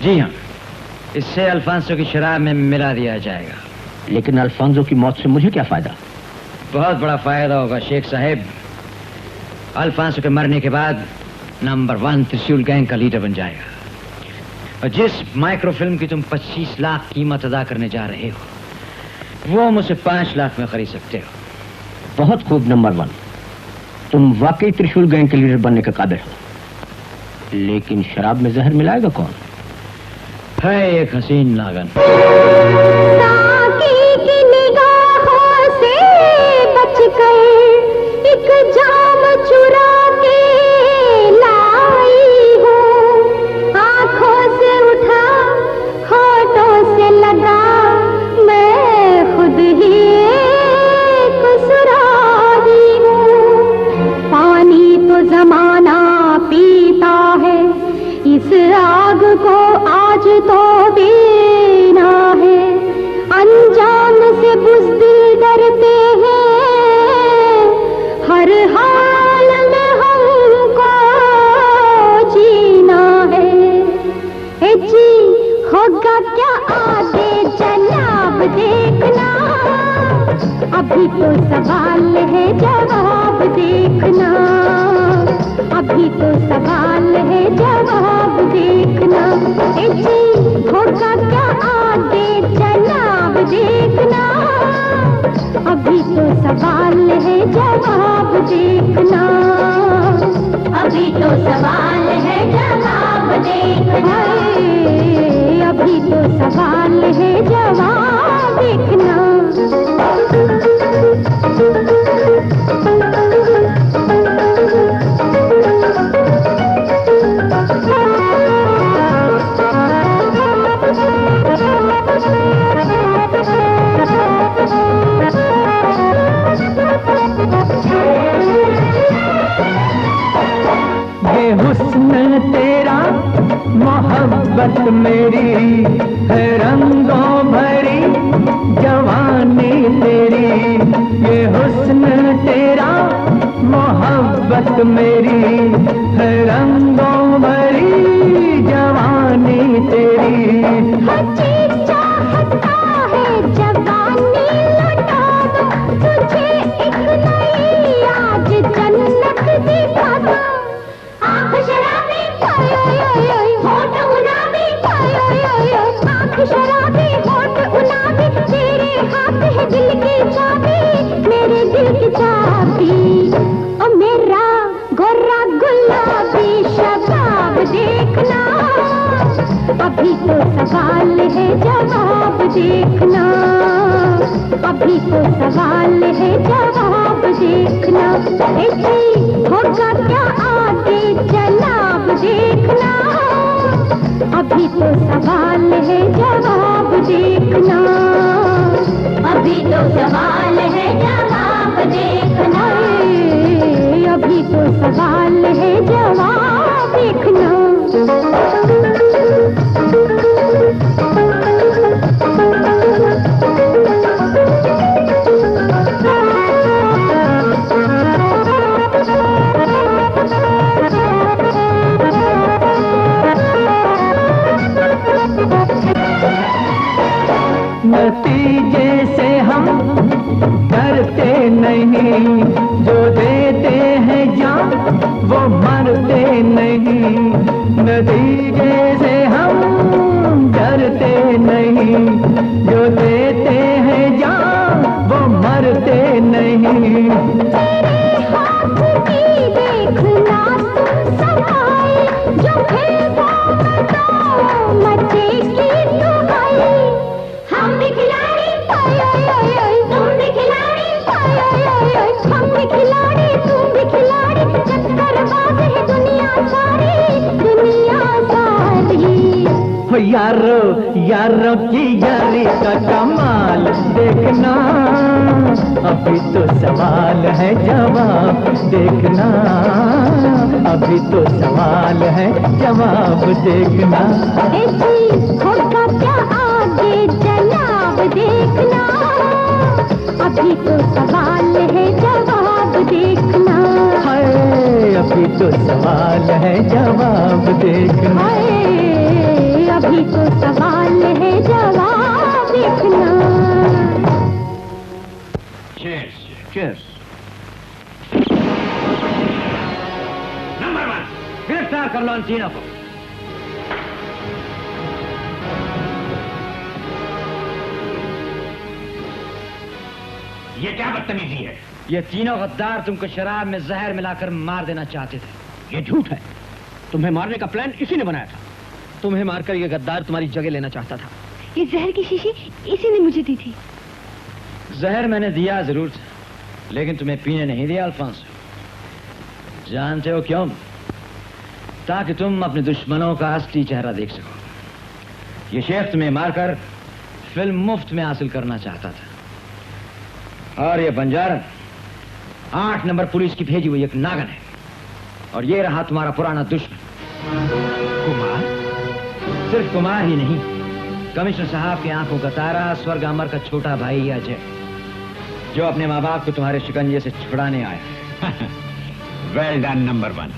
जी हाँ, इससे अल्फांसो की शराब में मिला दिया जाएगा। लेकिन अल्फांसो की मौत से मुझे क्या फायदा? बहुत बड़ा फायदा होगा शेख साहब। अल्फांसो के मरने के बाद नंबर 1 त्रिशूल गैंग का लीडर बन जाएगा। और जिस माइक्रोफिल्म की तुम 25 लाख कीमत अदा करने जा रहे हो वो मुझसे 5 लाख में खरीद सकते हो। बहुत खूब नंबर 1, तुम वाकई त्रिशूल गैंग के लीडर बनने के काबिल हो। लेकिन शराब में जहर मिलाएगा कौन? है एक हसीन नागन। साकी की निगाहों से बचकर एक जाम चुरा के लाई हूँ, आंखों से उठा होठों से लगा मैं खुद ही एक सुराही हूँ। पानी तो जमाना पीता है, इस आग को आज तो पीना है। अनजान से बुज़दिल डरते हैं, हर हाल में हमको जीना है। ए जी होगा क्या आगे जनाब देखना, अभी तो सवाल है जवाब देखना, अभी तो सवाल है जवाब देखना। ए जी होगा क्या आगे जनाब देखना, अभी तो सवाल है जवाब देखना, अभी तो सवाल है जवाब देखना, अभी तो सवाल है जवाब देखना। ये हुस्न तेरा मोहब्बत मेरी है, रंगों भरी जवानी तेरी। ये हुस्न तेरा मोहब्बत मेरी है, रंगों भरी जवानी तेरी। चाहता है जवानी लौटा दो, तुझे एक नई आज जन्नत दिखा दो। आँख शराबी होठ गुलाबी, आँख शराबी होठ गुलाबी, तेरे हाथ है दिल की चाबी, मेरे दिल की चाबी। ओ मेरा गोरा गुलाबी शबाब देखना, अभी तो सवाल है जवाब देखना, अभी तो सवाल है जवाब देखना। ए जी होगा क्या आगे जनाब देखना, अभी तो सवाल है जवाब देखना, अभी तो सवाल है जवाब देखना, अभी तो सवाल है जवाब देखना। नतीजे से हम डरते नहीं, जो देते हैं जान वो मरते नहीं। नतीजे से हम डरते नहीं, जो देते हैं जान वो मरते नहीं। तेरे हाथ की देखना तुम सफाई, जो फिर वो बताओ मचेगी तुम्हारी। हम भी खिलाड़ी तुम भी खिलाड़ी, हम भी खिलाड़ी तुम भी खिलाड़ी, चक्करबाज है दुनिया सारी, दुनिया सारी। हो यारो यारों की यारी का कमाल देखना, अभी तो सवाल है जवाब देखना, अभी तो सवाल है जवाब देखना। ए जी होगा क्या आगे जनाब देखना, अभी तो सवाल है जवाब देखना, हाय अभी तो सवाल है जवाब देखना, हाय अभी तो सवाल है जवाब देखना। Cheers. Cheers. नंबर 1 गिरफ्तार कर लो इन तीनों को। ये क्या बदतमीजी है? ये तीनों गद्दार तुमको शराब में जहर मिलाकर मार देना चाहते थे। ये झूठ है। तुम्हें मारने का प्लान इसी ने बनाया था। तुम्हें मारकर ये गद्दार तुम्हारी जगह लेना चाहता था। ये जहर की शीशी इसी ने मुझे दी थी। जहर मैंने दिया जरूर था, लेकिन तुम्हें पीने नहीं दिया अल्फांसो। जानते हो क्यों? ताकि तुम अपने दुश्मनों का असली चेहरा देख सको। ये शेख तुम्हें मारकर फिल्म मुफ्त में हासिल करना चाहता था। और ये बंजारन 8 नंबर पुलिस की भेजी हुई एक नागन है। और ये रहा तुम्हारा पुराना दुश्मन कुमार। सिर्फ कुमार ही नहीं, कमिश्नर साहब की आंखों का तारा, स्वर्ग अमर का छोटा भाई अजय, जो अपने माँ बाप को तुम्हारे शिकंजे से छुड़ाने आया। Well done number 1।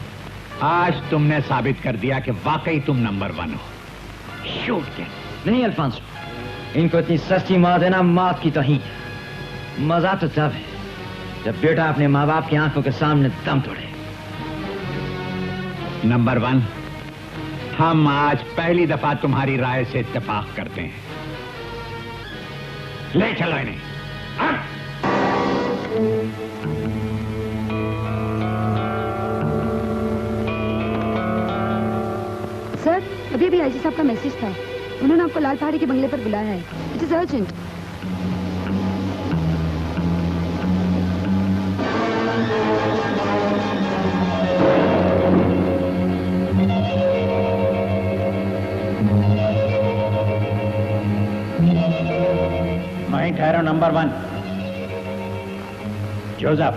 आज तुमने साबित कर दिया कि वाकई तुम नंबर 1 हो। शूट के नहीं अल्फांसो, इनको इतनी सस्ती मौत देना मौत की तौहीन। मजा तो तब है जब बेटा अपने माँ बाप की आंखों के सामने दम तोड़े। नंबर 1, हम आज पहली दफा तुम्हारी राय से इत्तेफाक करते हैं। ले चलो इन्हें। सर, अभी अभी आईजी साहब का मैसेज था। उन्होंने आपको लाल पहाड़ी के बंगले पर बुलाया है। It is urgent. वहीं ठहरो नंबर 1। जोसेफ,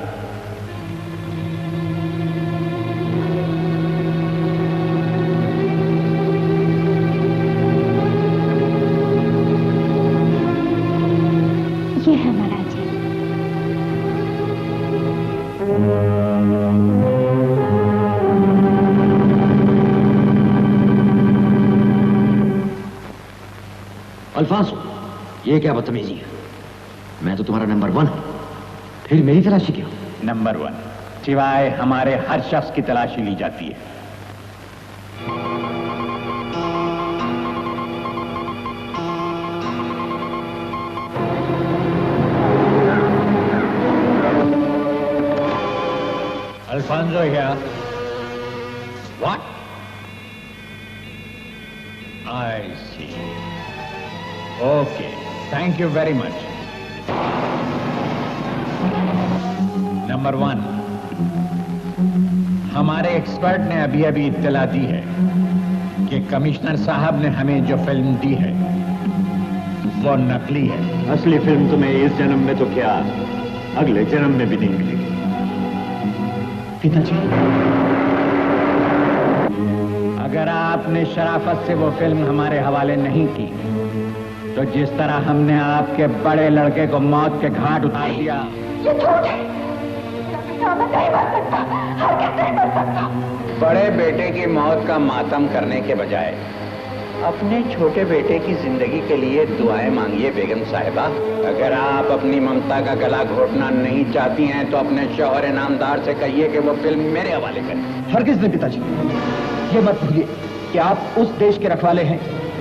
ये है हमारा अजय। अल्फांसो, ये क्या बदतमीजी है? मैं तो तुम्हारा नंबर 1 हूं, फिर मेरी तलाशी क्यों? नंबर 1 सिवाय हमारे हर शख्स की तलाशी ली जाती है। Alfonso here. What? I see. Okay. Thank you very much. Number 1, हमारे एक्सपर्ट ने अभी अभी इत्तला दी है कि कमिश्नर साहब ने हमें जो फिल्म दी है वो नकली है। असली फिल्म तुम्हें इस जन्म में तो क्या, अगले जन्म में भी नहीं मिलेगी। पिताजी, अगर आपने शराफत से वो फिल्म हमारे हवाले नहीं की तो जिस तरह हमने आपके बड़े लड़के को मौत के घाट उतार दिया। ये झूठ है। मैं नहीं मर सकता, हरगिज़ नहीं मर सकता। बड़े बेटे की मौत का मातम करने के बजाय अपने छोटे बेटे की जिंदगी के लिए दुआएं मांगिए बेगम साहिबा। अगर आप अपनी ममता का गला घोटना नहीं चाहती हैं तो अपने शौहर नामदार से कहिए कि वो फिल्म मेरे हवाले करें। हरगिज़ नहीं पिताजी, ये मत भूलिए कि आप उस देश के रखवाले हैं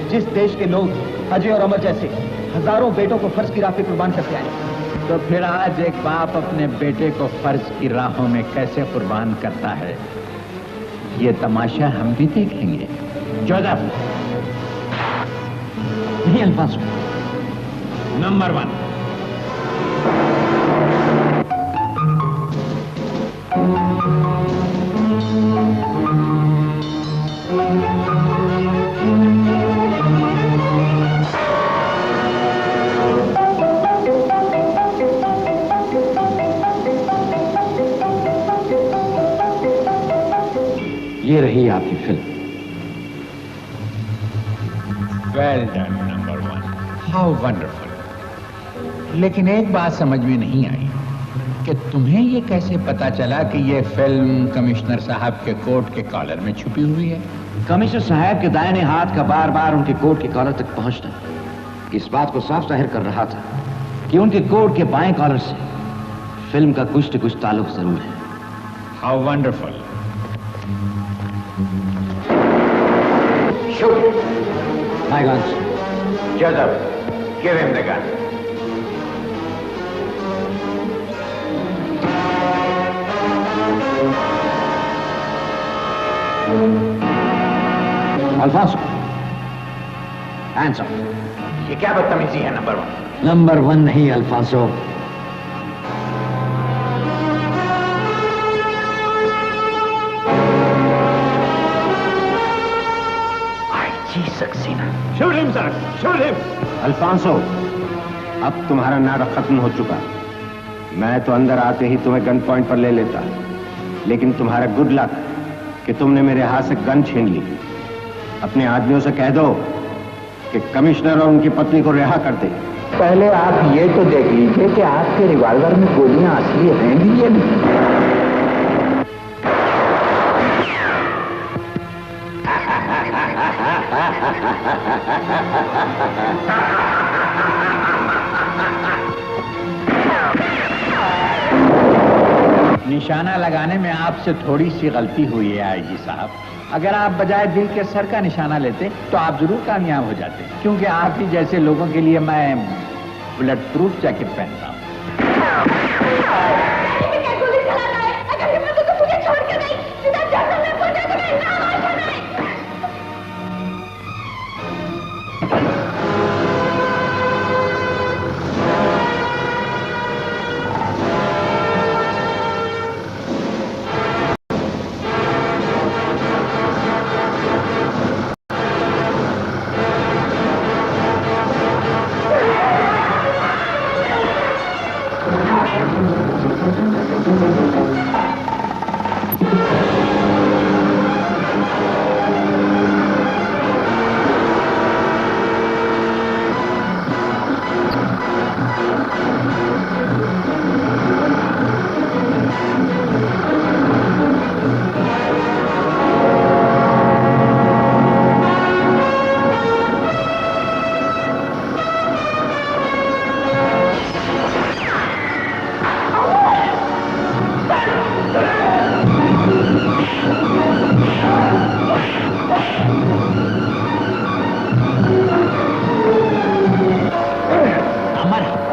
जिस देश के लोग अजय और अमर जैसे हजारों बेटों को फर्ज की राह पे कुर्बान करते आए। तो फिर आज एक बाप अपने बेटे को फर्ज की राहों में कैसे कुर्बान करता है, ये तमाशा हम भी देख लेंगे। जोसेफ, नहीं अल्फांसो, नंबर 1। ये रही आपकी film. Well done number 1, how wonderful. लेकिन एक बात समझ में नहीं आई कि तुम्हें ये कैसे पता चला कि ये फिल्म कमिश्नर साहब के कोट के कॉलर में छुपी हुई है? कमिश्नर साहब के दाहिने हाथ का बार बार उनके कोट के कॉलर तक पहुंचना इस बात को साफ जाहिर कर रहा था कि उनके कोट के बाएं कॉलर से फिल्म का कुछ न कुछ ताल्लुक जरूर है। How wonderful. Shoot! My guns. Joseph, give him the gun. Alfonso, hands up. ये क्या बदतमीजी है नंबर 1? नंबर 1 नहीं Alfonso, Saxena. Shoot him, sir! Shoot him! Alfonso, अब तुम्हारा नाटक खत्म हो चुका। मैं तो अंदर आते ही तुम्हें गन पॉइंट पर ले लेता, लेकिन तुम्हारा गुड लक कि तुमने मेरे हाथ से गन छीन ली। अपने आदमियों से कह दो कि कमिश्नर और उनकी पत्नी को रिहा कर दे। पहले आप ये तो देख लीजिए कि आपके रिवॉल्वर में गोलियां असली हैं भी या नहीं। निशाना लगाने में आपसे थोड़ी सी गलती हुई है आईजी साहब। अगर आप बजाय दिल के सर का निशाना लेते तो आप जरूर कामयाब हो जाते, क्योंकि आप ही जैसे लोगों के लिए मैं बुलेट प्रूफ जैकेट पहनता हूँ।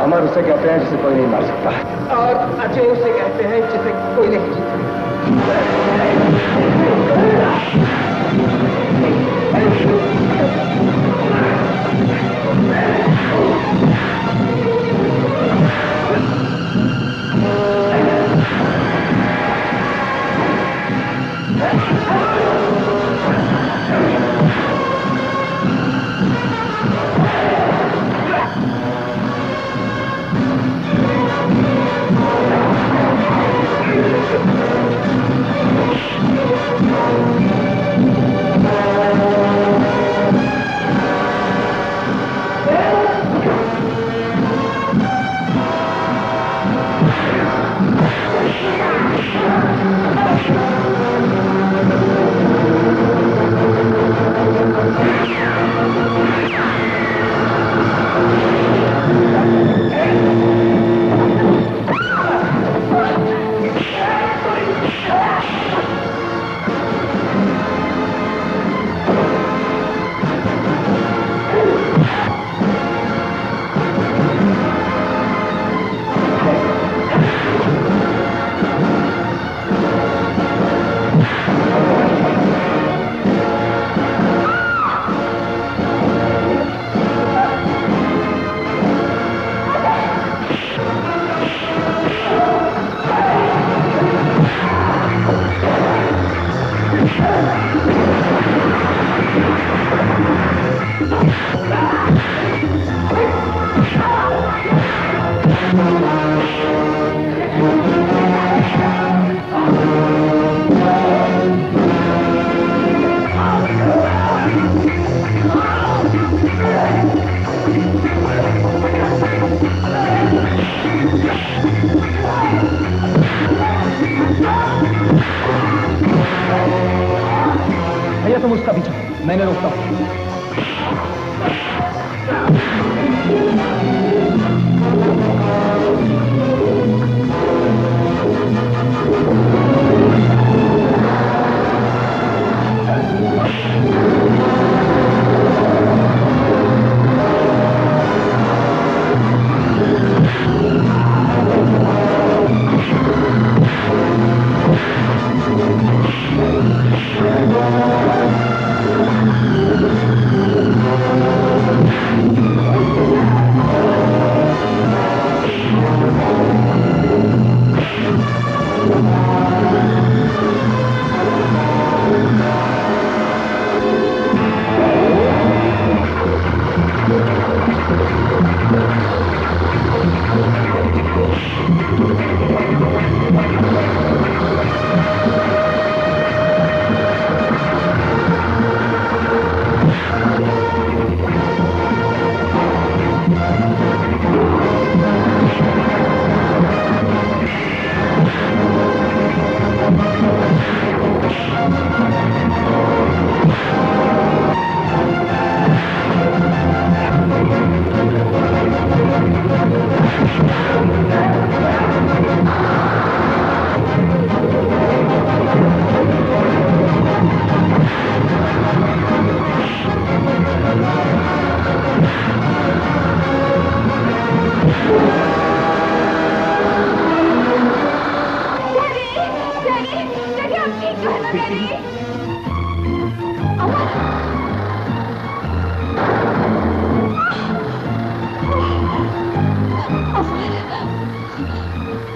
अमर उसे कहते हैं जिसे कोई नहीं मार सकता, और अजय उसे कहते हैं जिसे कोई नहीं जीत भैया तुम उसका पीछा, मैंने रोकता हूँ।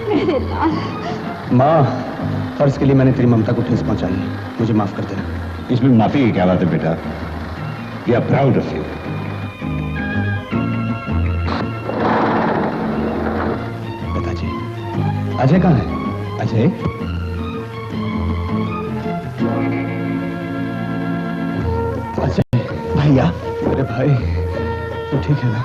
मेरे लाल। माँ, फर्ज के लिए मैंने तेरी ममता को ठेस पहुंचाई, मुझे माफ कर देना। इसमें माफी की क्या बात है बेटा? We are proud of you. पिताजी, अजय कहाँ है? अजय? अजय भैया, अरे भाई, तो ठीक है ना?